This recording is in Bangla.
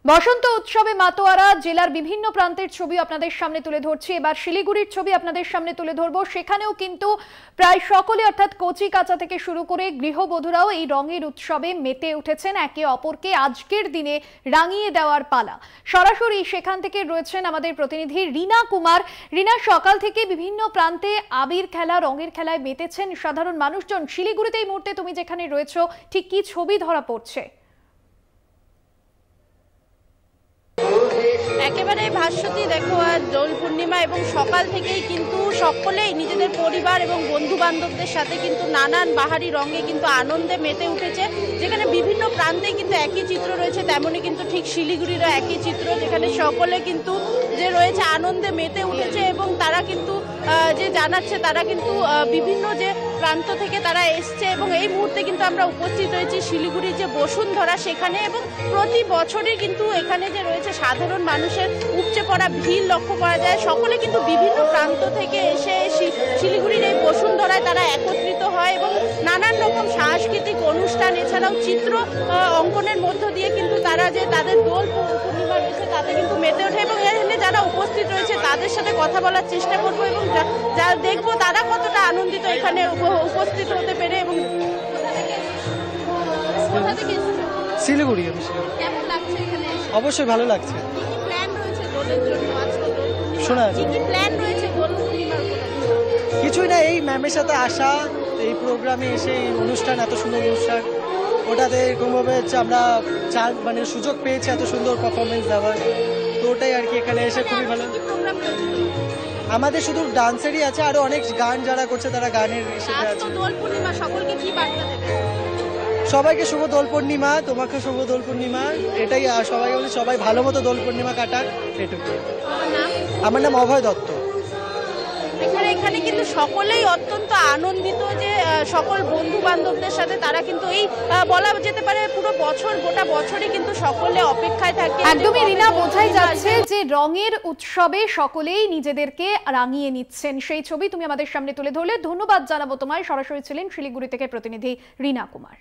বসন্ত উৎসবে মাতোয়ারা জেলার বিভিন্ন প্রান্তের ছবি আপনাদের সামনে তুলে ধরছি। এবার শিলিগুড়ির ছবি আপনাদের সামনে তুলে ধরবো। সেখানেও কিন্তু প্রায় সকলে অর্থাৎ কচি কাঁচা থেকে শুরু করে গৃহবধূরাও এই রঙের উৎসবে মেতে উঠেছেন। একে অপরকে আজকের দিনে রাঙিয়ে দেওয়ার পালা। সরাসরি সেখান থেকে রয়েছেন আমাদের প্রতিনিধি রীনা কুমার। রীনা, সকাল থেকে বিভিন্ন প্রান্তে আবির খেলা রঙের খেলায় মেতেছেন সাধারণ মানুষজন। শিলিগুড়িতে এই মুহূর্তে তুমি যেখানে রয়েছো ঠিক কি ছবি ধরা পড়ছে? একেবারে ভাস্বতী, দেখো আজ দোল পূর্ণিমা এবং সকাল থেকেই কিন্তু সকলেই নিজেদের পরিবার এবং বন্ধু বান্ধবদের সাথে কিন্তু নানান বাহারি রঙে কিন্তু আনন্দে মেতে উঠেছে। যেখানে বিভিন্ন প্রান্তে কিন্তু একই চিত্র রয়েছে, তেমনই কিন্তু ঠিক শিলিগুড়িরও একই চিত্র, যেখানে সকলে কিন্তু যে রয়েছে আনন্দে মেতে উঠেছে এবং তারা কিন্তু যে জানাচ্ছে তারা কিন্তু বিভিন্ন যে প্রান্ত থেকে তারা এসছে। এবং এই মুহূর্তে কিন্তু আমরা উপস্থিত হয়েছি শিলিগুড়ির যে বসুন্ধরা সেখানে, এবং প্রতি বছরই কিন্তু এখানে যে রয়েছে সাধারণ মানুষের উপচে পড়া ভিড় লক্ষ্য করা যায়। সকলে কিন্তু বিভিন্ন প্রান্ত থেকে এসে শিলিগুড়ির এই বসুন্ধরায় তারা একত্রিত হয় এবং নানান রকম সাংস্কৃতিক অনুষ্ঠান এছাড়াও চিত্র অঙ্কনের মধ্য দিয়ে কিন্তু তারা যে তাদের দোল পূর্ণিমা রয়েছে তাতে কিন্তু মেতে ওঠে। এবং এখানে যারা উপস্থিত রয়েছে তাদের সাথে কথা বলার চেষ্টা করবো এবং যা দেখবো তারা কতটা আনন্দিত এখানে উপস্থিত হতে পেরে। এবং শিলিগুড়ি কেমন লাগছে এখানে? অবশ্যই ভালো লাগছে। শোনা কিছুই না, এই ম্যামের সাথে আসা, এই প্রোগ্রামে এসে এই অনুষ্ঠান, এত সুন্দর অনুষ্ঠান, ওটাতে এরকমভাবে হচ্ছে আমরা মানে সুযোগ পেয়েছি এত সুন্দর পারফরমেন্স দেওয়ার, তো ওটাই আর কি। এখানে এসে খুবই ভালো। আমাদের শুধু ডান্সেরই আছে, আরো অনেক গান যারা করছে তারা গানের সাথে আছে। সবাইকে শুভ দোল পূর্ণিমা, তোমাকে শুভ দোল পূর্ণিমা, এটাই সবাইকে বলি, সবাই ভালো মতো দোল পূর্ণিমা কাটাক, এটুকু। আমার নাম অভয় দত্ত। এখানে কিন্তু সকলেই অত্যন্ত আনন্দিত যে সকল বন্ধু বান্ধবদের সাথে তারা কিন্তু এই বলা যেতে পারে পুরো বছর, গোটা বছরই কিন্তু সকলে অপেক্ষায় থাকে। একদমই রীনা, বোঝাই যাচ্ছে যে রঙের উৎসবে সকলেই নিজেদেরকে রাঙিয়ে নিচ্ছেন। সেই ছবি তুমি আমাদের সামনে তুলে ধরলে। ধন্যবাদ জানাবো তোমায়। সরাসরি ছিলেন শিলিগুড়ি থেকে প্রতিনিধি রীনা কুমার।